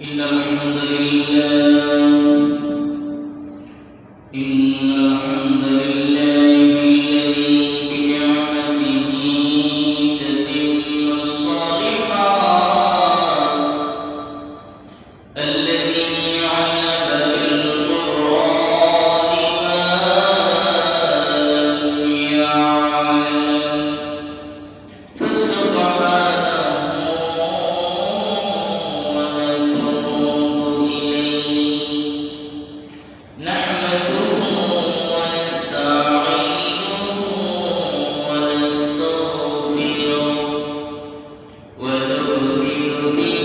إن الحمد لله الذي بنعمته تتم الصالحات الذي علم بالقرآن ما لم يعلم فسبحانه ونتوب إليه نحمده ونستعينه ونستغفره ونؤمن به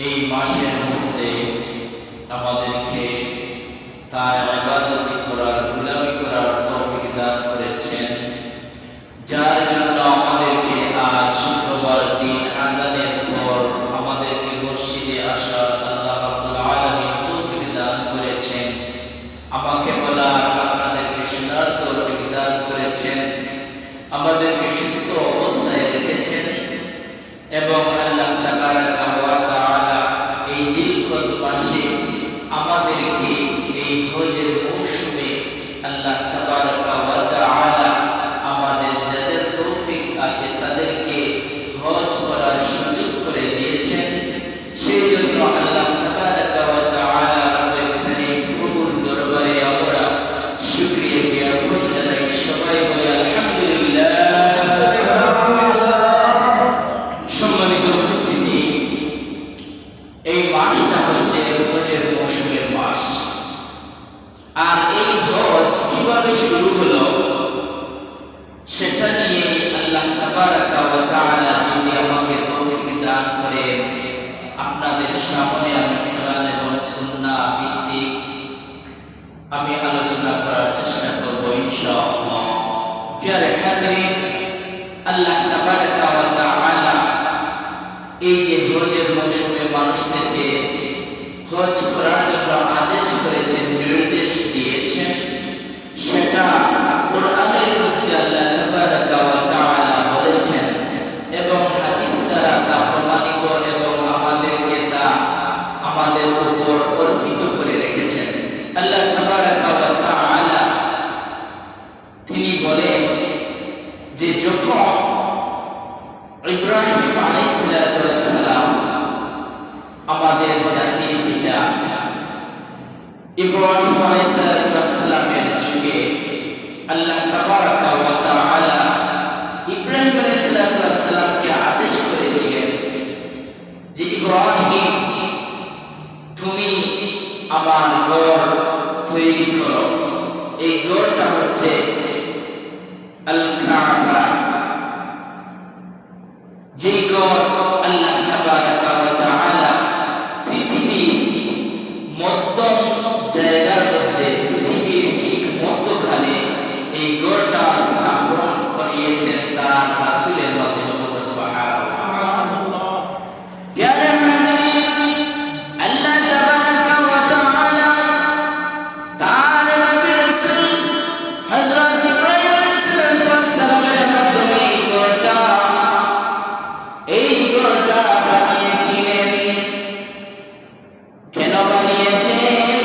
এই মাসের মধ্যে আমাদেরকে তার ইবাদত করার, গোলামি করার তৌফিক দান করেছেন, যার জন্য আমাদেরকে আজ শুক্রবার দিন আযানের পর আমাদেরকে মসজিদে আসার আল্লাহ রাব্বুল আলামিন তৌফিক দান করেছেন, আমাকে বলার, আপনাদেরকে শোনার তৌফিক দান করেছেন, আমাদেরকে সুস্থ অবস্থায় রেখেছেন এবং আল্লাহ তাবারাকা ওয়া তাআলা এই জিলকদ মাসে আমাদেরকে এই হজের মৌসুমে আল্লাহ তাবারাকা ওয়া তাআলা আমাদের যাদের তৌফিক আছে তাদেরকে হজ করার সুযোগ করে দিয়েছেন। সেই জন্য আল্লাহ তাবারাকা ওয়া তাআলা রব্বুল কারীম প্রভুর দরবারে আমরা শুকরিয়া জ্ঞাপন জানাই। সবাই বলি আলহামদুলিল্লাহ। সম্মানিত উপস্থিতি, এই মাসটা হচ্ছে হজের মৌসুমের মাস। আর এই হজ কিভাবে শুরু হলো সেটা নিয়ে আল্লাহ তাবারাকা ওয়া তাআলা যদি আমাকে তৌফিক দান করে আপনাদের সামনে আমি কোরআন এবং সুন্নাহ ভিত্তিক আমি আলোচনা করার চেষ্টা করব ইনশাআল্লাহ। প্রিয় হাজিরিন, আল্লাহ তাবারাকা ওয়া তাআলা এই যে হজের মৌসুমে মানুষদেরকে হজ করার জন্য আদেশ করেছেন, নির্দেশ দিয়েছেন, সেটা কোরআনের মধ্যে আল্লাহ তাবারাকা ওয়া তাআলা বলেছেন এবং হাদিস দ্বারা তা প্রমাণিত এবং আমাদেরকে তা আমাদের উপর অর্পিত করে রেখেছেন। আল্লাহ তাবারাকা ওয়া তাআলা তিনি বলেন যে যখন ইব্রাহিম আলাইহিস সালাম আমাদের জাতির পিতা ইব্রাহিম আলাইহিস সালামের যুগে আল্লাহ তাবারাকা ওয়া তাআলা ইব্রাহিম আলাইহিস সালামকে আদেশ করেছিলেন যে ইব্রাহিম, তুমি আমার ঘর তৈরি করো। এই ঘরটা হচ্ছে আল কাবা, যে ঘর আল্লাহ তাবারাকা ওয়া তাআলা পৃথিবীর মধ্যম জায়গার মধ্যে, পৃথিবীর ঠিক মধ্যখানে এই ঘরটা স্থাপন করিয়েছেন তার রাসূলের মাধ্যমে। সুবহানাল্লাহ। প্রিয় হাজিরিন, আল্লাহ তাবারাকা ওয়া তাআলা তার নবী রাসূল হযরত ইব্রাহিম আলাইহিস সালামের মাধ্যমে এই ঘরটা বানিয়েছিলেন। কেন বানিয়েছেন?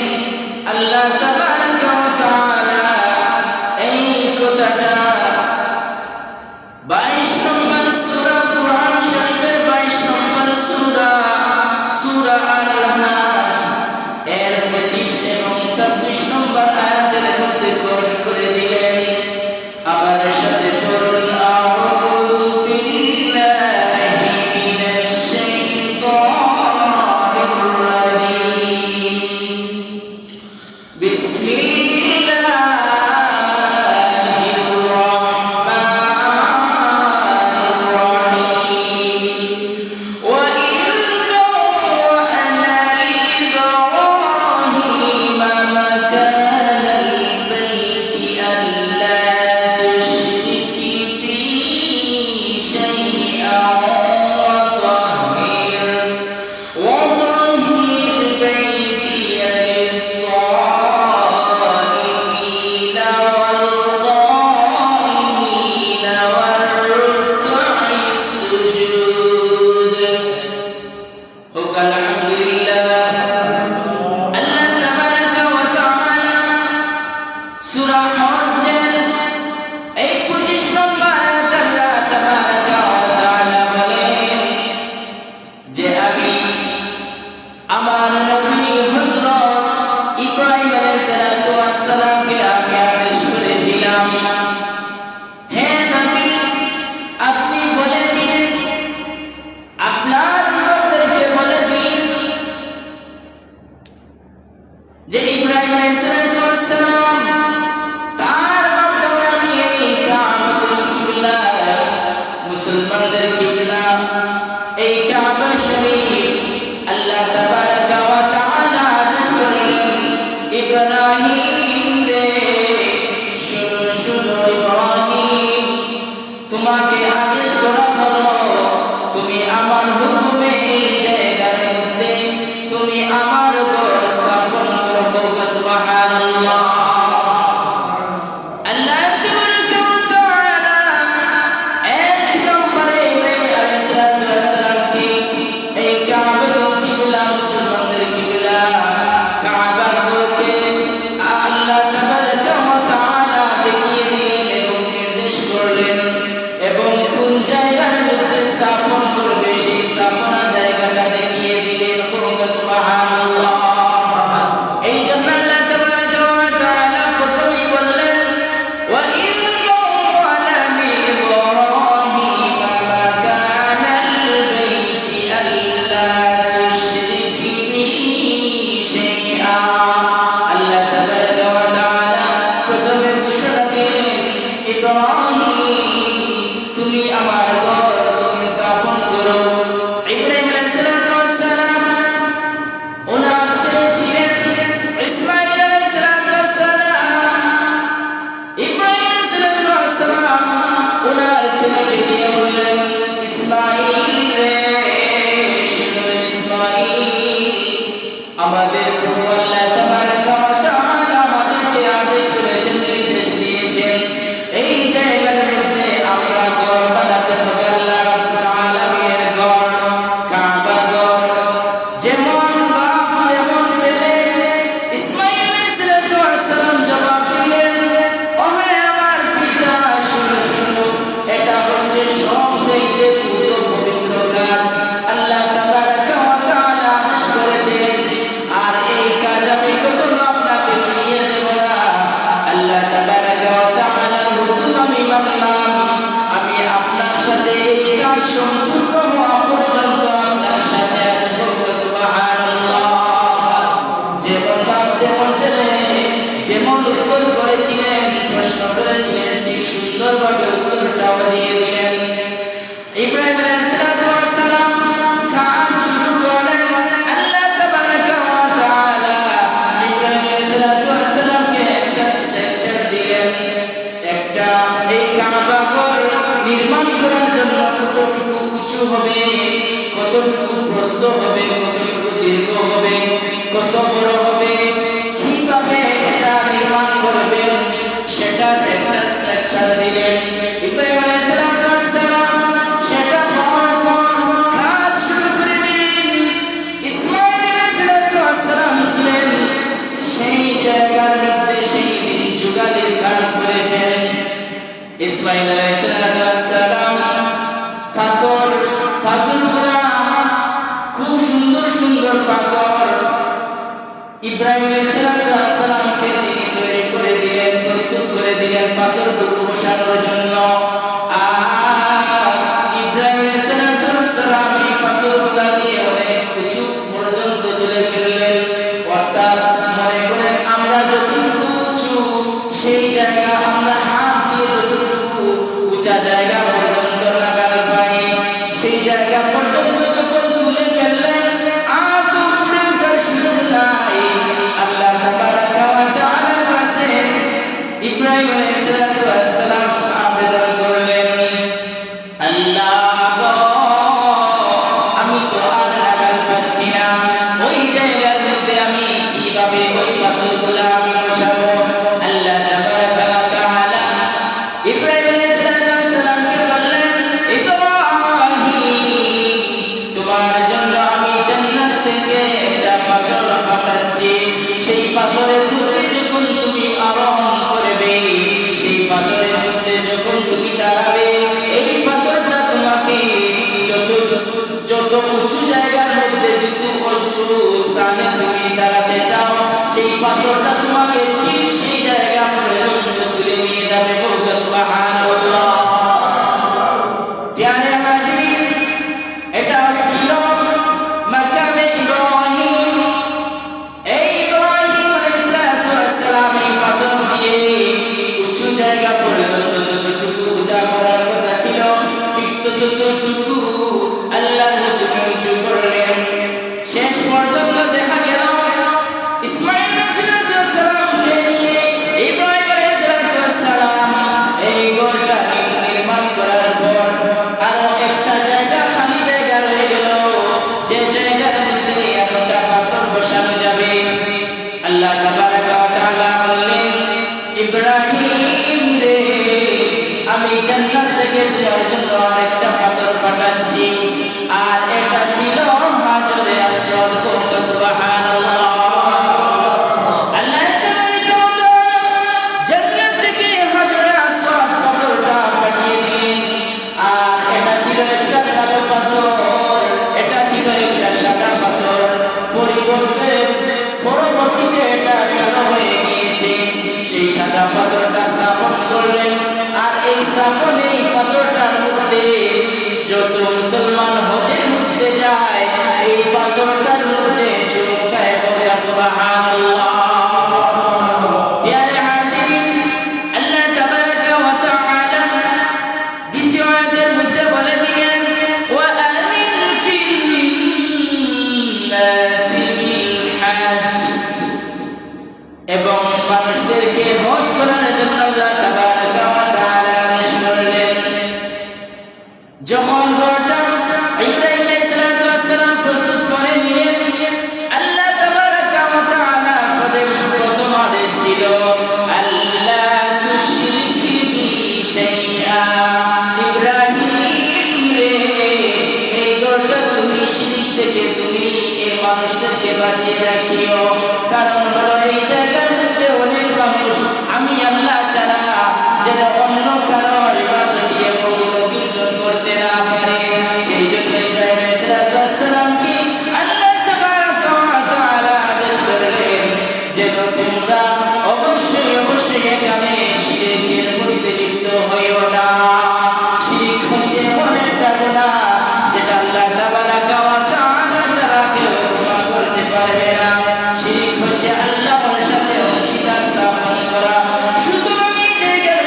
আল্লাহ তাবারাকা ওয়া তাআলা এই কথাটা 22 নম্বর সূরা কুরআন শরীফের 22 নম্বর সূরা আল-হাজ এর 25 এবং 26 নম্বর আয়াতের মধ্যে কোট করে দিলেন। আবার সাথে পড়ুন, আউযু বিল্লাহি মিনাশ শাইতানির রাজীম, বিসমিল্লাহির রাহমানির রাহিম। ওয়া ইয বাওয়া'না লিইব্রাহিমা মাকানাল বাইতি আল্লা তুশরিকি বি শাইআন ওয়া তাহহির বাইতিয়া লিত-তাইফিনা ওয়াল-কাইমিনা ওয়ার-রুক'ইস সুজুদ। হোক আলহামদুলিল্লাহ। আল্লাহ তাবারাকা ওয়া তাআলা সূরা হজ্জের এই 25 নম্বর আয়াতে আল্লাহ তাবারাকা ওয়া তাআলা বলেন যে আমি আমার নবী হযরত ইব্রাহিম আলাইহিস সালামকে আমি আদেশ করেছিলাম, হে নবী, আপনি বলে দিন, আপনার উম্মতদেরকে বলে দিন যে ইব্রাহিম আলাইহিস সালাম তার করেছিলেন ঠিক সুন্দরভাবে উত্তরটাও দিয়ে দিলেন। ইব্রাহিম আলাইহিস সালাম কাজ শুরু করলেন। আল্লাহ তাবারাকা ওয়া তাআলা ইব্রাহিম আলাইহিস সালামকে একটা স্ট্রাকচার দিলেন। একটা এই কাবা ঘর নির্মাণ করার জন্য কতটুকু উঁচু হবে, কতটুকু প্রস্থ হবে, কতটুকু দীর্ঘ হবে, কত বড় হবে, কিভাবে এটা নির্মাণ করবেন সেটার একটা স্ট্রাকচার দিলেন। ইব্রাহিম আলাইহিস সালাম সেটা পাওয়ার পর কাজ শুরু করে দিলেন। ইসমাঈল আলাইহিস সালাম ছিলেন সেই জায়গার মধ্যে, সেই দিন যুগালির কাজ করেছেন। ইসমাঈল আলাইহিস সালাম পাথরগুলা খুব সুন্দর সুন্দর পাথর ইব্রাহিম আলাইহিস সালামকে তিনি তৈরি করে দিলেন, প্রস্তুত করে দিলেন পাথরগুলো বসানোর জন্য। আর ইব্রাহিম আলাইহিস সালাম এই পাথরগুলা দিয়ে অনেক উঁচু পর্যন্ত তুলে ফেললেন। অর্থাৎ মনে করেন আমরা যতটুকু উঁচু সেই জায়গা, আমরা হাত দিয়ে যতটুকু উঁচা জায়গা পর্যন্ত লাগাল পাই, সেই জায়গা পর্যন্ত যখন তুলে ফেললেন আর তো উপরে ওঠার সুযোগ নাই। আল্লাহ তাবারাকা ওয়া তাআলার কাছে ইব্রাহিম আলাইহিস সালাম আবেদন করলেন, আল্লাহ গো, আমি তো আর লাগাল পাচ্ছি না, ওই জায়গার মধ্যে আমি কিভাবে ওই পাথরগুলা আমি বসাবো? আল্লাহ তাবারাকা ওয়া তাআলা ইব্রাহিম আলাইহিস সালামকে বললেন, ইব্রাহিম, তোমার জন্য আমি জান্নাত থেকে একটা পাথর পাঠাচ্ছি। সেই পাথরের মধ্যে যখন তুমি আরোহণ করবে, সেই পাথরের মধ্যে যখন তুমি দাঁড়াবে, এই পাথরটা তোমাকে যত উঁচু জায়গার মধ্যে, যত উঁচু স্থানে তুমি দাঁড়াতে চাও, সেই পাথরটা তোমাকে ঠিক সেই জায়গা পর্যন্ত তুলে নিয়ে যাবে। সুবহানাল্লাহ। প্রিয় হাজিরিন, এটা ছিল মাকামে ইব্রাহিম। এই ইব্রাহিম আলাইহিস সালাম এই পাথর দিয়ে উঁচু জায়গা পর্যন্ত যতটুকু উঁচা করার কথা ছিল ঠিক ততটুকু আল্লাহর হুকুমে উঁচু করলেন। শেষ পর্যন্ত দেখা গেল ইসমাঈল আলাইহিস সালামকে নিয়ে ইব্রাহিম আলাইহিস সালাম এই ঘরটা নির্মাণ করার পর আরো একটা জায়গা, খালি জায়গা রয়ে গেল, যে জায়গার মধ্যে একটা পাথর বসানো যাবে। আল্লাহ তাবারাকা ওয়া তাআলা বললেন, ইব্রাহিম রে, আমি জান্নাত থেকে তোমার জন্য আরেকটা পাথর পাঠাচ্ছি। আর এটা ছিল হাজরে আসওয়াদ। সুবহানাল্লাহ। আল্লাহ তাবারাকা ওয়া তাআলা জান্নাত থেকে হাজরে আসওয়াদ পাথরটা পাঠিয়ে দিলেন। আর এটা ছিল একটা কালো পাথর, এটা ছিল একটা সাদা পাথর। পরবর্তীতে এটা কালো হয়ে গিয়েছে। সেই সাদা পাথরটা স্থাপন করলেন। আর এই স্থাপনে এই পাথরটার মধ্যে যত মুসলমান হজের মধ্যে যায়, এই পাথরটার মধ্যে চুমুকায় পড়ে। সুবহানাল্লাহ। প্রিয় হাজিরিন, আল্লাহ তাবারাকা ওয়া তাআলা দ্বিতীয় আয়াতের মধ্যে বলে দিলেন, ওয়া আযিন ফিন নাসি বিল হজ, এবং মানুষদেরকে হজ করার জন্য আল্লাহ তাবারাকা ওয়া তাআলা আদেশ করলেন। যখন ঘরটা ইব্রাহিম আলাইহিস সালাম প্রস্তুত করে নিলেন, আল্লাহ তাবারাকা ওয়া তাআলা প্রথম আদেশ ছিল, আল্লাহ তুশরিক বি শাইআ। ইব্রাহিম রে, এই ঘরটা তুমি শিরক থেকে তুমি এই মানুষদেরকে বাঁচিয়ে রাখিও। কারণ হলো এই জায়গার মধ্যে অনেক মানুষ আমি আল্লাহ ছাড়া যেন অন্য কারো ইবাদত এবং গুণকীর্তন করতে না পারে। সেই জন্য ইব্রাহিম আলাইহিস সালামকে আল্লাহ তাবারাকা ওয়া তাআলা আদেশ করলেন যেন তোমরা অবশ্যই এখানে শিরকের মধ্যে লিপ্ত হইও না। শিরক হচ্ছে এমন একটা গুনাহ যেটা আল্লাহ তাবারাকা ওয়া তাআলা ছাড়া কেউ ক্ষমা করতে পারবে না। শিরক হচ্ছে আল্লাহর সাথে অংশীদার স্থাপন করা। সুতরাং এই জায়গার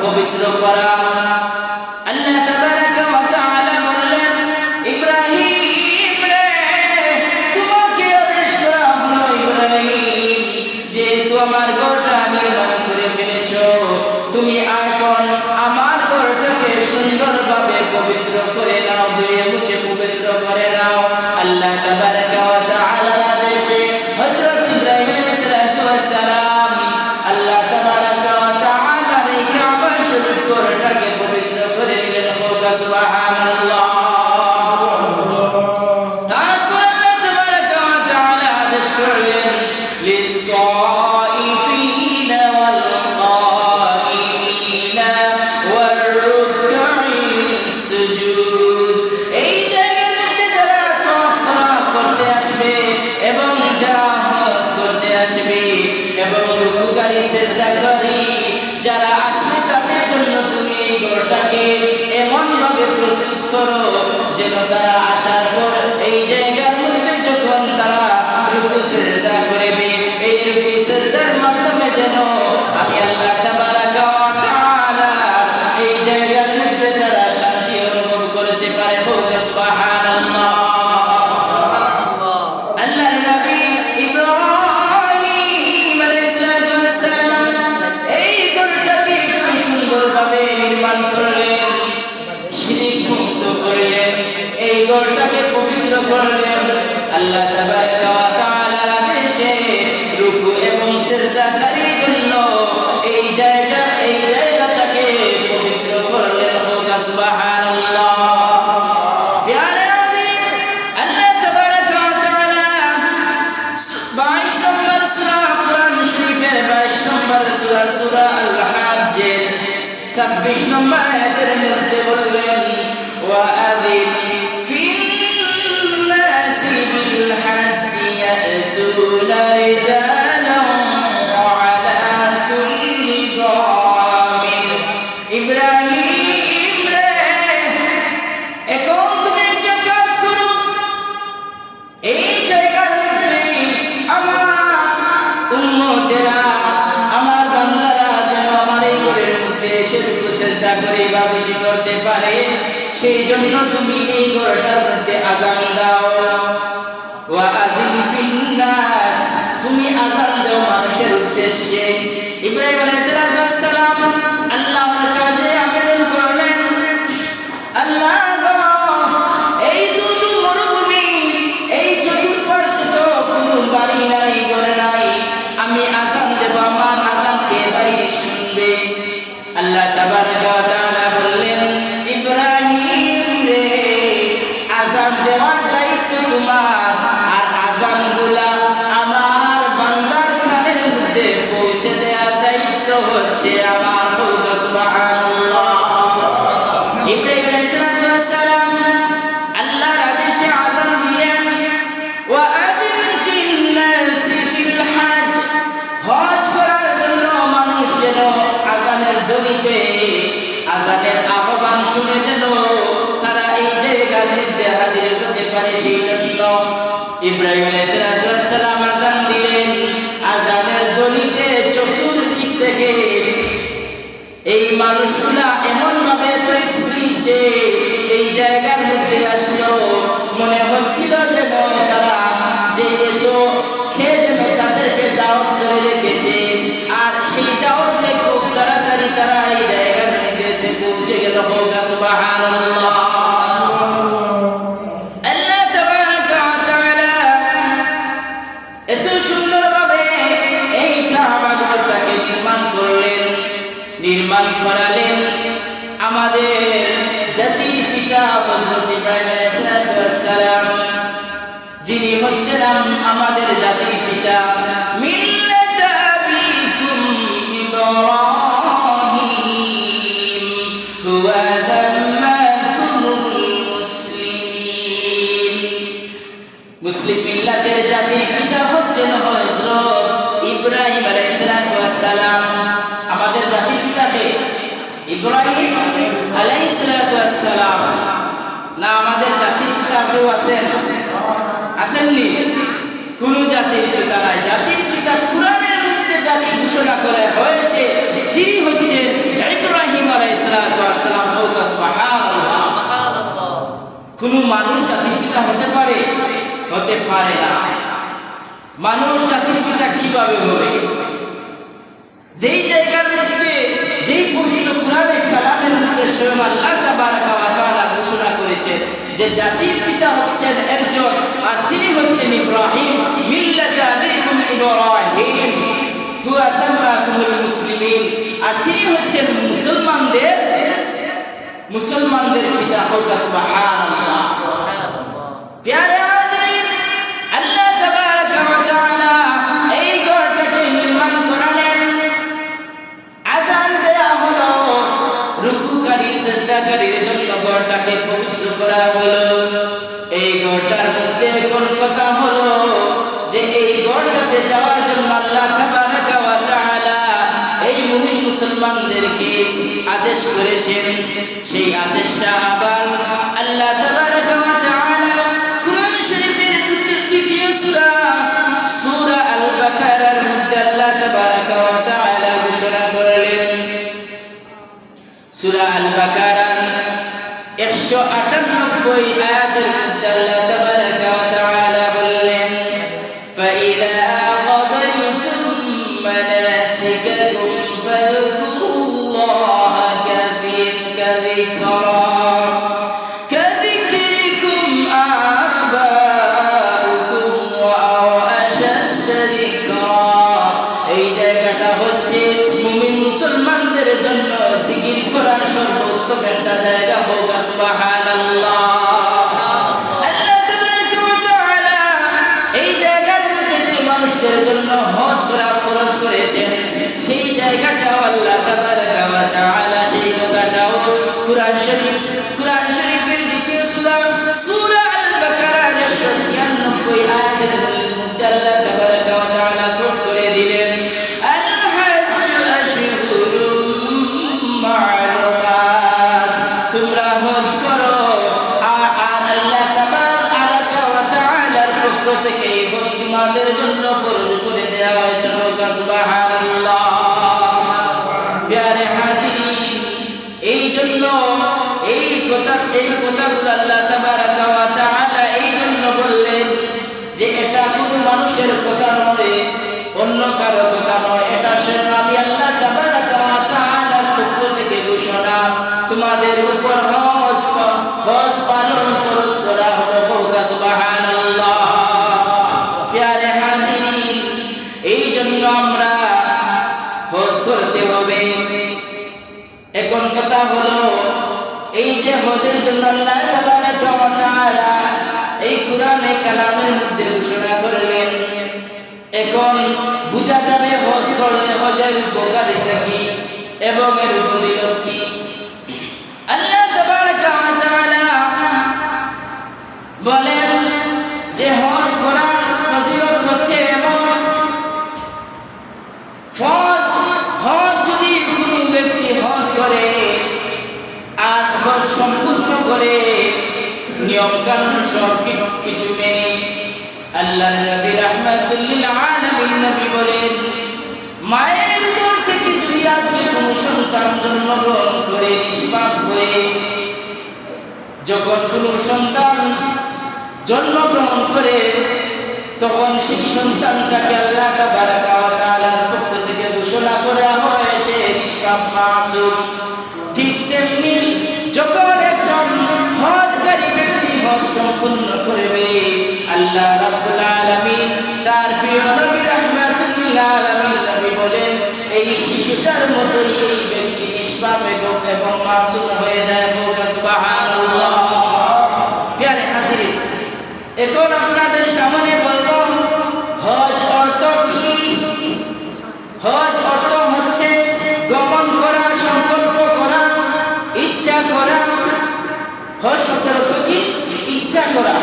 পবিত্র করা। আল্লাহ তাবারাকা ওয়া তাআলা বললেন, ইব্রাহিম রে, তোমাকে আদেশ করা হলো ইব্রাহিম, যেহেতু আমার ঘরটা নির্মাণ করে ফেলেছো, তুমি এখন আমার ঘরটাকে সুন্দরভাবে পবিত্র করে নাও, ধুয়ে মুছে পবিত্র করে নাও। আল্লাহ তাবারাকা ওয়া তাআলার আদেশে হযরত ইব্রাহিম আলাইহিস সালাতু ওয়াস সালাম আল্লাহ তাবারাকা ওয়া তাআলার এই কাবা শরীফ ঘরটাকে পবিত্র করে নিলেন। সুবহানাল্লাহ। তারপর আল্লাহ তাবারাকা ওয়া তাআলা আদেশ করলেন, লিত-তাইফিনা ওয়াল কাইমিনা ওয়ার রুকঈস সুজুদ। এই জায়গার মধ্যে যারা তাওয়াফ করতে আসবে এবং যারা হজ করতে আসবে এবং রুকুকারী সিজদাকারী যারা আসবে, তাদের জন্য তুমি এই ঘরটাকে এমন ভাবে প্রস্তুত করো যেন তারা আসার পর এই জায়গার মধ্যে যখন তারা রুকু সিজদা করবে, এই রুকু সিজদার মাধ্যমে যেন আমি আল্লাহ তাবারাকা ওয়া তাআলা এই জায়গার মধ্যে তারা শান্তি অনুভব করতে পারে। সুবহানাল্লাহ। আল্লাহর নবী ইব্রাহিম আলাইহিস সালাম এই ঘরটাকে খুব সুন্দরভাবে নির্মাণ করলেন, শিরক মুক্ত করলেন, এই ঘরটাকে পবিত্র করলেন। আল্লাহ তাবারাকা ওয়া তাআলার আদেশে রুকু এবং সিজদাকারীর জন্য এই জায়গাটাকে পবিত্র করলেন। সুবহানাল্লাহ। প্যারে নবী, আল্লাহ তাবারাকা ওয়া তাআলা 22 নম্বর সূরা কুরআন শরীফের 22 নম্বর সূরা আল হাজ্জের 26 নম্বর আয়াতের মধ্যে বললেন, ওয়াআযিন ফিন-নাসি বিল-হাজ্জি ইয়াতুনা রিজালান ওয়া আলা কুল্লি দামির। ইব্রাহিম রে, এখন তুমি একটা কাজ করো, এই জায়গার মধ্যে আমার উম্মতেরা, আমার বান্দারা যেন আমার এই ঘরের মধ্যে এসে রুকু সিজদা করে ইবাদত করতে পারে, সেই জন্য তুমি এই ঘরটার মধ্যে আযান দাও। ওয়াআযিন ফিন-নাস, তুমি আযান দাও মানুষের উদ্দেশ্যে। ইব্রাহিম আলাইহিস সালাম আল্লাহর কাছে আবেদন করলেন, আল্লাহ গো, এই দুধু মরুভূমি, এই চতুর্পার্শ্বে তো কোনো বাড়ি নাই, ঘর নাই, আমি আযান দেব, আমার আযান কে ভাই শুনবে? আল্লাহ তাবারাকা ওয়া তাআলা বললেন, ইব্রাহিম রে, আযান দেওয়ার দায়িত্ব তোমার, আর আযানগুলা আমার বান্দার কানের মধ্যে পৌঁছে দেওয়ার দায়িত্ব হচ্ছে আমার। সুবহানাল্লাহ। ইব্রাহিম আলাইহিস সালাম আল্লাহর আদেশে আযান দিলেন, ওয়াআযিন ফিন-নাসি ফিল-হাজ্জ, হজ করার জন্য মানুষ যেন আযানের ধ্বনি পেয়ে, আযানের আহ্বান শুনে যেন তারা এই জায়গার মধ্যে হাজির হতে পারে, সেই জন্য ইব্রাহিম আলাইহিস সালাম আযান দিলেন। আযানের ধ্বনিতে চতুর্দিক থেকে এই মানুষগুলা এমন ভাবে এত স্পিডে এই জায়গার মধ্যে আসলো, মনে হচ্ছিল যেন তারা যে এত খেয়ে যেন তাদেরকে দাওয়াত করে রেখেছে, আর সেই দাওয়াতে খুব তাড়াতাড়ি তারা এই জায়গার মধ্যে এসে পৌঁছে গেল। সুবহানাল্লাহ। আল্লাহ তাবারাকা ওয়া তাআলা এত সুন্দরভাবে এই কাবা ঘরটাকে নির্মাণ করালেন আমাদের জাতির পিতা হযরত ইব্রাহিম আলাইহিস সালাম, যিনি হচ্ছেন আমাদের জাতির পিতা। মিল্লাতা আবিকুম ইব্রাহিম হুয়া সাম্মাকুমুল মুসলিমিন। মুসলিম মিল্লাতের জাতির পিতা হচ্ছেন হযরত ইব্রাহিম আলাইহিস সালাম। আমাদের জাতির পিতাকে ইব্রাহিম আলাইহিস সালাম না, আমাদের জাতির পিতা কেউ আসেননি? কোন জাতির পিতা নাই। জাতির পিতা কোরআনের মধ্যে যাকে ঘোষণা করা হয়েছে তিনি হচ্ছেন ইব্রাহিম কোনো মানুষ জাতির পিতা হতে পারে? হতে পারে না। মানুষ জাতির পিতা কিভাবে হবে? যেই জায়গার মধ্যে, যেই পবিত্র কোরআনে কালামের মধ্যে স্বয়ং আল্লাহ তাবারাকা ওয়া তাআলা ঘোষণা করেছেন যে জাতির পিতা হচ্ছেন একজন, আর তিনি হচ্ছেন ইব্রাহিম, মিল্লাতা আবিকুম ইব্রাহিম হুয়া সাম্মাকুমুল মুসলিমিন, আর তিনি হচ্ছেন মুসলমানদের পিতা। হোক সুবহানাল্লাহ, সুবহানাল্লাহ। প্যারে হাজিরিন, আল্লাহ তাবারাকা ওয়া তাআলা এই ঘরটাকে নির্মাণ করালেন। আযান দেয়া হলো, রুকুকারী সিজদাকারীর জন্য ঘরটাকে পবিত্র করা হলো। এই ঘরটার মধ্যে কোন কথা হলো যে এই ঘরটাতে যাওয়ার জন্য আল্লাহ তাবারাকা ওয়া তাআলা এই মুমিন মুসলমানদেরকে আদেশ করেছেন। সেই আদেশটা আবার আল্লাহ তাবারাকা ওয়া তাআলা কুরআন শরীফের দ্বিতীয় সূরা আল বাকারার মধ্যে আল্লাহ তাবারাকা ওয়া তাআলা ঘোষণা করলেন। সূরা আল বাকারার 198 আয়াতের মধ্যে আল্লাহ তাবারাকা ওয়া তাআলা বললেন, ফাইদা قضيتم مناسككم فاذكروا الله كذكركم آباءكم أو أشد ذكرا। এই জায়গাটা হচ্ছে মুমিন মুসলমানদের জন্য জিকির করার সর্বোত্তম একটা জায়গা। হোক সুবহানাল্লাহ। আল্লাহ তাবারাকা ওয়া তাআলা এই জায়গার মধ্যে যে মানুষদের জন্য হজ করা ফরজ করেছেন, সেই জায়গাটাও আল্লাহ তাবারাকা ওয়া তাআলা সেই কথাটাও কুরআন শরীফের দ্বিতীয় সূরা আল বাকারার 196 আয়াতের মধ্যে আল্লাহ তাবারাকা ওয়া তাআলা কোট করে দিলেন, আল হাজ্জু আশহুরুম মা'লুমাত, তোমরা হজ করো। আর আল্লাহ তাবারাকা ওয়া তাআলার পক্ষ থেকে এই হজ তোমাদের জন্য ফরজ করে দেওয়া হয়েছে। সুবহানাল্লাহ। প্যারে হাজিরিন, এই জন্য এই কথাগুলো আল্লাহ তাবারাকা ওয়া তাআলা এই জন্য বললেন যে এটা কোনো মানুষের কথা নয়, অন্য কারো কথা নয়, এটা স্বয়ং আমি আল্লাহ তাবারাকা ওয়া তাআলার পক্ষ থেকে ঘোষণা। তোমাদের উপর হজ পালন ফরজ করা হলো। হোক সুবহানাল্লাহ। প্যারে হাজিরিন, এই জন্য আমরা হজ করতে হবে। এখন কথা হলো, এই যে হজের জন্য আল্লাহ তাবারাকা ওয়া তাআলা এই কোরআনে কালামের মধ্যে ঘোষণা করলেন, এখন বুঝা যাবে হজ করলে হজের উপকারিতা কি এবং এর ফজিলত কি। আল্লাহ তাবারাকা ওয়া তাআলা বলেন যে হজ করার ফজিলত হচ্ছে এমন, হজ যদি কোনো ব্যক্তি হজ করে আর হজ সম্পূর্ণ করে নিয়ম কানুন সব কিছু মেনে, আল্লাহর নবী রাহমাতুল লিল আলামিন নবী বলেন, মায়ের উদর থেকে যদি আজকে কোনো সন্তান জন্মগ্রহণ করে নিষ্পাপ হয়ে, যখন কোনো সন্তান জন্মগ্রহণ করে তখন সেই সন্তানটাকে আল্লাহ তাবারাকা ওয়া তাআলার পক্ষ থেকে ঘোষণা করা হয় সে নিষ্পাপ মাসুম। ঠিক তেমনি যখন একজন হজকারী ব্যক্তি হজ সম্পূর্ণ করবে, আল্লাহ রাব্বুল আলামিন তার প্রিয় নবী রাহমাতুল লিল আলামিন নবী বলেন, এই শিশুটার মতোই এই ব্যক্তি নিষ্পাপ এবং মাসুম হয়ে যায়। হোক সুবহানাল্লাহ। প্যারে হাজিরিন, এখন আপনাদের সামনে বলবো হজ অর্থ কি। হজ অর্থ হচ্ছে গমন করা, সংকল্প করা, ইচ্ছা করা। হজ শব্দের অর্থ কি? ইচ্ছা করা,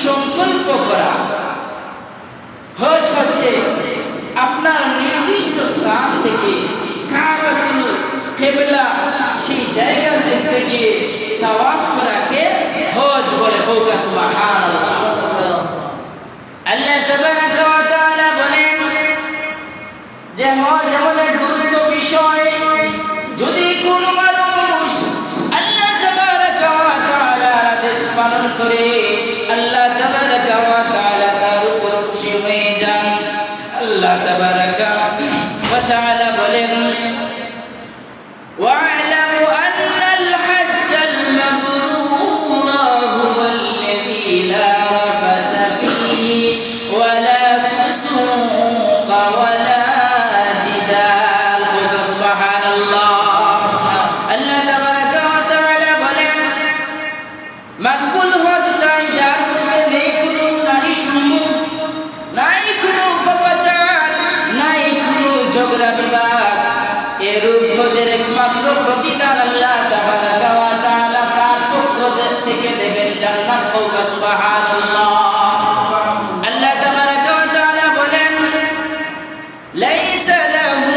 সংকল্প করা। হজ হচ্ছে আপনার নির্দিষ্ট স্থান থেকে কাবাতুল কিবলা সেই জায়গার মধ্যে গিয়ে তাওয়াফ করাকে হজ বলে। হোক সুবহানাল্লাহ। আল্লাহ তাবারাকা ওয়া তাআলা বলেন যে হজ এমন এক গুরুত্ব বিষয়, যদি কোনো মানুষ আল্লাহ তাবারাকা ওয়া তাআলার আদেশ পালন করে আল্লাহ তাবারাকা ওয়া তাআলা তার উপর খুশি হয়ে যান। আল্লাহ তাবারাকা ওয়া তাআলা বলেন واعلموا أن الحج المبرور هو الذي لا رفث فيه ولا فسوق ولا جدال سبحان الله الله تبارك وتعالى বলেন মকবুল হজ তাই যার মধ্যে নেই কোনো নারী সম্মুখ, নাই কোনো পাপাচার, নাই কোনো ঝগড়া বিবাদ। এরূপ হজের একমাত্র প্রতিদান আল্লাহ তাবারাকা ওয়া তাআলা তার পক্ষ থেকে দেবেন জান্নাত। হোক সুবহানাল্লাহ। আল্লাহ তাবারাকা ওয়া তাআলা বলেন লাইসা লাহু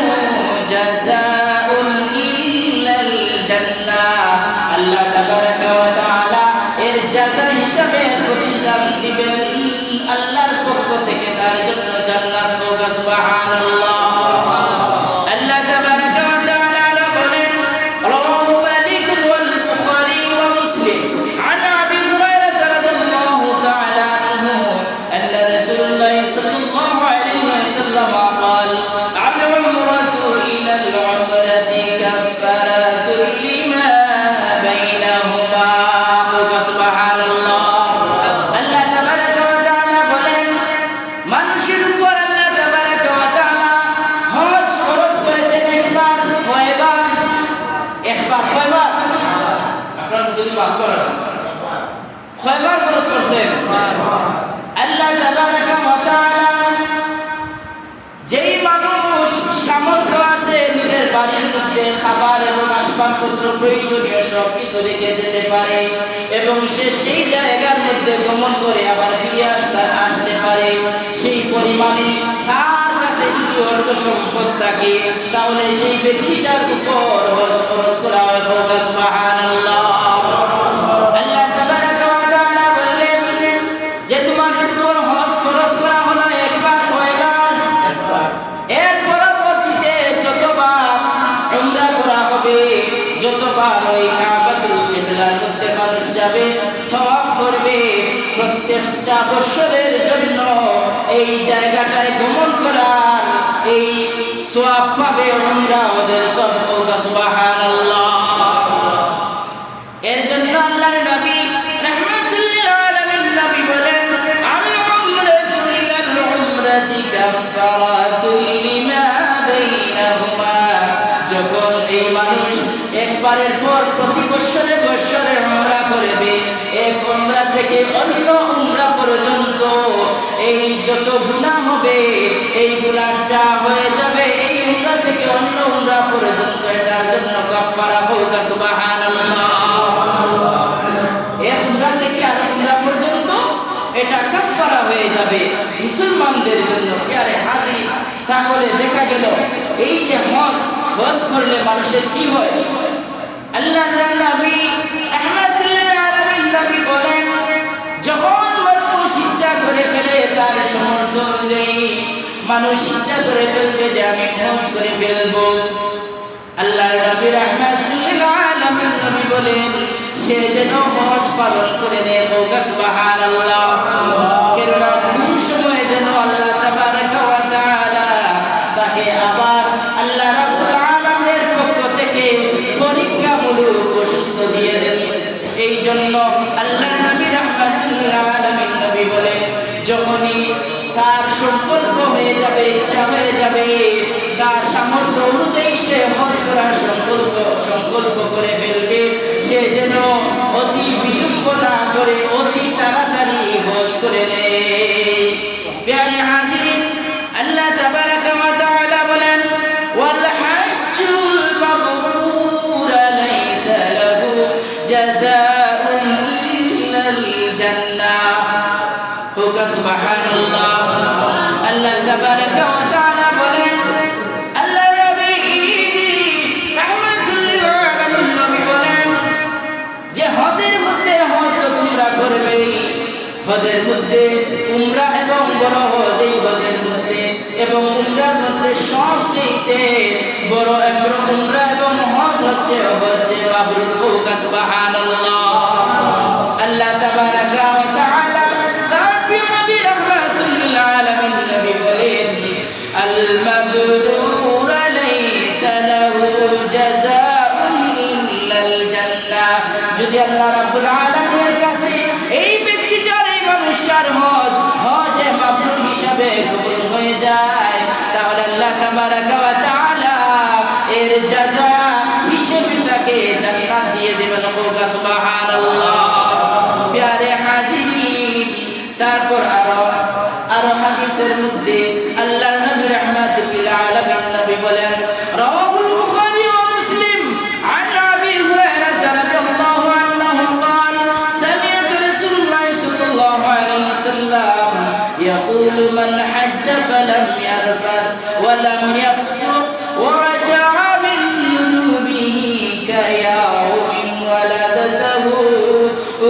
জাযাউন ইল্লাল জান্নাহ। আল্লাহ তাবারাকা ওয়া তাআলা এর জাযা হিসাবে প্রতিদান দিবেন আল্লাহর পক্ষ থেকে তার জন্য জান্নাত। হোক সুবহানাল্লাহ। আল্লাহ তাবারাকা ওয়া তাআলা বলেন রাওয়াহু মালিক ওয়াল বুখারী ওয়া মুসলিম আন আবি হুরায়রা রাদিয়াল্লাহু তাআলা আনহু আন্না রাসূলুল্লাহ সাল্লাল্লাহু আলাইহি ওয়াসাল্লাম قال العمرة إلى العمرة كفارة لما بينهما। سبحان الله। আল্লাহ তাবারাকা ওয়া তাআলা বলেন মানুষের উপর আল্লাহ তাবারাকা ওয়া তাআলা হজ ফরজ করেছেন একবার, কয়বার? একবার। কয়বার? আপনারা যদি ভাগ করেন কয়বার ফরজ করেছেন? আল্লাহ তাবারাকা ওয়া তাআলা যেই মানুষ সামর্থ্য আছে নিজের বাড়ির মধ্যে খাবার এবং আসবাবপত্র প্রয়োজনীয় সব কিছু রেখে যেতে পারে এবং সে সেই জায়গার মধ্যে গমন করে আবার ফিরে আসতে পারে, সেই পরিমাণে তার কাছে যদি অর্থ সম্পদ থাকে তাহলে সেই ব্যক্তিটার উপর হজ ফরজ করা হয়। সুবহানাল্লাহ। আল্লাহ তাবারাকা ওয়া তাআলা বললেন যে তোমাদের উপর হজ ফরজ করা হলো একবার। কয়বার? একবার। এর পরবর্তীতে যতবার উমরা করা হবে, যতবার ওই কাবাতুল কিবলার মধ্যে মানুষ যাবে, তাওয়াফ করবে, প্রত্যেকটা বছরের জন্য এই জায়গাটায় গমন করার এই সওয়াব পাবে উমরা ওদের সব। সুবহানাল্লাহ। এর জন্য আল্লাহর নবী রাহমাতুল লিল আলামিন নবী বলেন আল উমরাতু ইলাল উমরাতি কাফারাতুল লিমা বাইনাহুমা। যখন এই মানুষ একবারের পর প্রতি বছরে বছরে উমরা করবে, এক উমরা থেকে অন্য উমরা পর্যন্ত এই যত গুনাহ হবে এই গুনাহটা হয়ে যাবে এই উমরা থেকে অন্য উমরা পর্যন্ত, এটার জন্য কাফারা। হোক সুবহানাল্লাহ। এক উমরা থেকে আরেক উমরা পর্যন্ত এটা কাফারা হয়ে যাবে মুসলমানদের জন্য। প্রিয় হাজী, তাহলে দেখা গেল এই যে হজ করলে মানুষের কি হয়? আল্লাহর নবী রাহমাতুল লিল আলামিন নবী বলেন যখন মানুষ ইচ্ছা করে ফেলে তার সামর্থ্য অনুযায়ী মানুষ ইচ্ছা করে ফেলবে যে আমি হজ করে ফেলবো, আল্লাহর নবী রাহমাতুল লিল আলামিন নবী বলেন সে যেন হজ পালন করে নেয়। সুবহানাল্লাহ। কেননা কোন সময় যেন আল্লাহ তাবারাকা ওয়া তাআলা তাকে আবার আল্লাহ রাব্বুল আলামিনের পক্ষ থেকে পরীক্ষামূলক অসুস্থ দিয়ে দেন। এই জন্য আল্লাহর নবী রাহমাতুল লিল আলামিন নবী বলেন যখনই তার সংকল্প হয়ে যাবে, ইচ্ছা হয়ে যাবে, তার সামর্থ্য অনুযায়ী সে হজ করার সংকল্প করে ফেলবে, সে যেন অতি বিলম্ব না করে অতি তাড়াতাড়ি হজ করে নেয়। প্রিয় হাজিরিন, আল্লাহ তাবারাকা ওয়া তাআলা বলেন ওয়াল হাজ্জুল মাবরুর লাইসা লাহু জাযাউন ইল্লাল জান্নাহ। হোক সুবহানাল্লাহ। আল্লাহ তাবারাকা ওয়া তাআলা বলেন আল্লাহ নবী রাহমাতুল লিল আলামিন নবী বলেন যে হজের মধ্যে হজ তোমরা করবে, হজের মধ্যে উমরা এবং বড় হজ, এই হজের মধ্যে এবং উমরার মধ্যে সবচেয়ে বড় উমরা এবং হজ হচ্ছে মাবরুর। হোক সুবহানাল্লাহ। আল্লাহ আল্লাহ রাব্বুল আলামিনের কাছে এই ব্যক্তিটার এই মানুষটার হজ মাবরুর হিসাবে কবুল হয়ে যায়, তাহলে আল্লাহ তাবারাকা ওয়া তাআলা এর জাযা হিসেবে তাকে জান্নাত দিয়ে দেবেন। সুবহানাল্লাহ। প্যারে হাজিরিন, তারপর আরো হাদিসের মধ্যে আল্লাহর নবী রাহমাতুল লিল আলামিন নবী বলেন, রাওয়াহুল বুখারী ওয়া মুসলিম আন আবি হুরায়রা রাদিয়াল্লাহু আনহু قال سمعت رسول الله صلى الله عليه وسلم يقول من حج فلم يرفث ولم يفسق ورجع من ذنوبه كيوم ولدته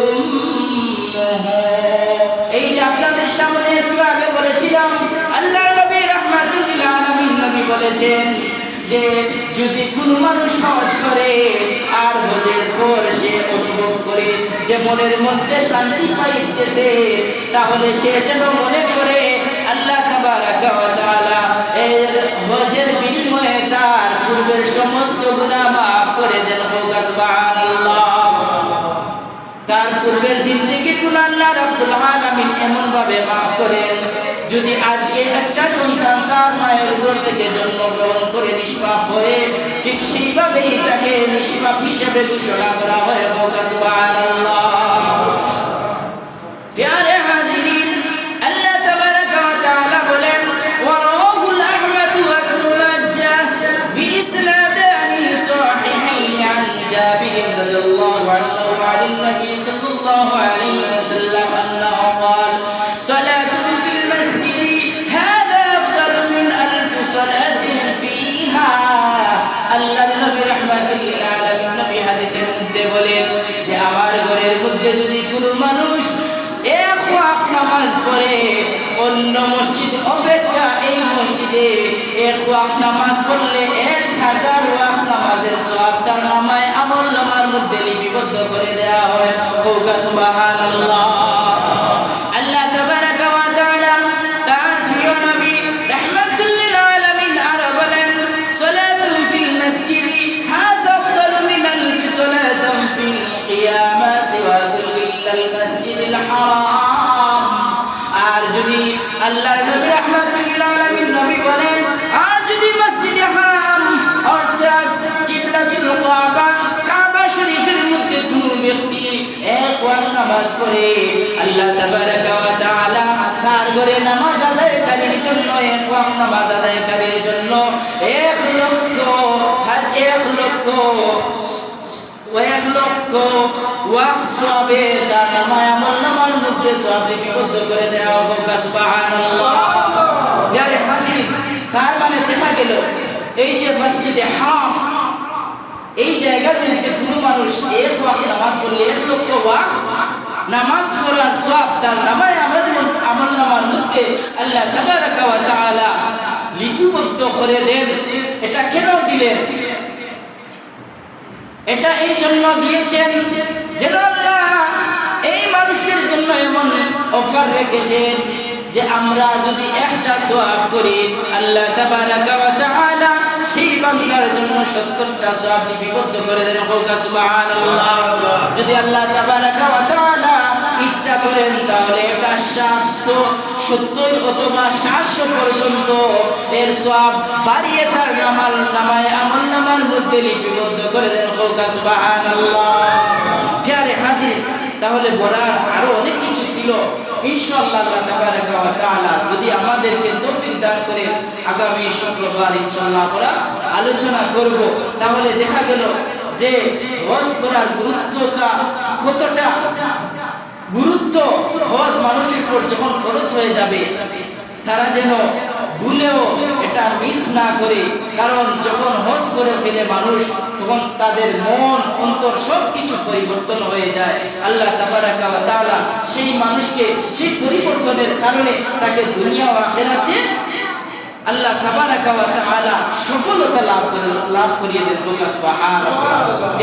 أمه। এই যে আপনাদের সামনে একটু আগে বলেছিলাম, আল্লাহর নবী রাহমাতুল লিল আলামিন নবী বলেছেন যে যদি কোনো মানুষ হজ করে আর হজের পর সে অনুভব করে যে মনের মধ্যে শান্তি পাইতেছে, তাহলে সে যেন মনে করে আল্লাহ তাবারাকা ওয়া তাআলা এর হজের বিনিময়ে তার পূর্বের সমস্ত গুনাহ মাফ করে দেন। সুবহানাল্লাহ। তার পূর্বের জিন্দেগির গুনাহ আল্লাহ রাব্বুল আলামিন এমন ভাবে মাফ করেন, যদি আজকে একটা সন্তান তার মায়ের উদর থেকে জন্মগ্রহণ করে নিষ্পাপ হয়ে, ঠিক সেইভাবেই তাকে নিষ্পাপ হিসেবে ঘোষণা করা হয়। সুবহানাল্লাহ। প্যারে হাজিরিন, আল্লাহ তাবারাকা ওয়া তাআলা বলেন, ওয়া রাওয়াহুল আহমাদ ওয়া ইবনু মাজ্জাহ বিইসনাদানি সাহিহাইন আন জাবির রাদিয়াল্লাহু আনহু আন নবী সাল্লাল্লাহু আলাইহি ওয়াসাল্লাম আন্নাহু قال صلاة في المسجد هذا أفضل من ألف صلاة فيها। আল্লাহর নবী রাহমাতুল লিল আলামিন নবী হাদিসের মধ্যে বলেন যে আমার ঘরের মধ্যে যদি কোনো মানুষ এক ওয়াক্ত নামাজ পড়ে, অন্য মসজিদ অপেক্ষা এই মসজিদে এক ওয়াক্ত নামাজ পড়লে 1000 ওয়াক্ত নামাজের সওয়াব তার নামায় আমলনামার মধ্যে লিপিবদ্ধ করে দেওয়া হয়। সুবহানাল্লাহ। আল্লাহ তাবারাকা ওয়া তাআলা তার প্রিয় নবী রাহমাতুল লিল আলামিন আরো বলেন, সালাতুন ফিল মসজিদি হাযা আফদালু মিন আলফি সালাতিন ফিল কিয়ামা সিওয়াতুল ইল্লাল মসজিদুল হারাম। আর যদি আল্লাহর নবী রাহমাতুল লিল আলামিন নবী বলেন, আর যদি মসজিদে হারাম অর্থাৎ কিবলাতুল কাবা শরীফের মধ্যে কোনো ব্যক্তি এক ওয়াক্ত নামাজ পড়ে, আল্লাহ তাবারাকা ওয়া তাআলা তার ঘরে নামাজ আদায়কারীর জন্য এক ওয়াক্ত নামাজ আদায়কারীর জন্য 1 লক্ষ ওয়াক্ত সওয়াবে তার নামায় আমলনামার মধ্যে সওয়াব লিপিবদ্ধ করে দেওয়া হোক। সুবহানাল্লাহ। প্যারে হাজির, তার মানে দেখা গেল এই যে মসজিদে হারাম, এই জায়গার মধ্যে কোনো মানুষ এক ওয়াক্ত নামাজ পড়লে 1 লক্ষ ওয়াক্ত নামাজ পড়ার সওয়াব তার নামায় আমলনামার মধ্যে আল্লাহ তাবারাকা ওয়া তাআলা লিপিবদ্ধ করে দেন। এটা কেন দিলেন? এটা এই জন্য দিয়েছেন যেন আল্লাহ এই মানুষদের জন্য এমন অফার রেখেছেন যে আমরা যদি একটা সওয়াব করি, আল্লাহ তাবারাকা ওয়া তাআলা সেই বান্দার জন্য 70টা সওয়াব লিপিবদ্ধ করে দেন। সুবহানাল্লাহ। যদি আল্লাহ তাবারাকা ওয়া তাআলা ইচ্ছা করেন তাহলে এটা 70 অথবা 700 পর্যন্ত এর সওয়াব বাড়িয়ে তার নামায় আমলনামার মধ্যে লিপিবদ্ধ করে দেন। সুবহানাল্লাহ। প্যারে হাজির, তাহলে বলার আরো অনেক কিছু ছিল। ইনশাআল্লাহ আল্লাহ তাবারাকা ওয়া তাআলা যদি আমাদেরকে তৌফিক দান করে আগামী শুক্রবার ইনশাআল্লাহ আমরা আলোচনা করব। তাহলে দেখা গেল যে হজ করার গুরুত্বটা কতটা গুরুত্ব। হজ মানুষের উপর যখন ফরজ হয়ে যাবে, তারা যেন ভুলেও এটা মিস না করে, কারণ যখন হজ করে ফেলে মানুষ, তখন তাদের মন অন্তর সবকিছু পরিবর্তন হয়ে যায়। আল্লাহ তাবারাকা ওয়া তাআলা সেই মানুষকে সেই পরিবর্তনের কারণে তাকে দুনিয়া ও আখিরাতে আল্লাহ তাবারাকা ওয়া তাআলা সফলতা লাভ করিয়ে দেন। সুবহানাল্লাহ।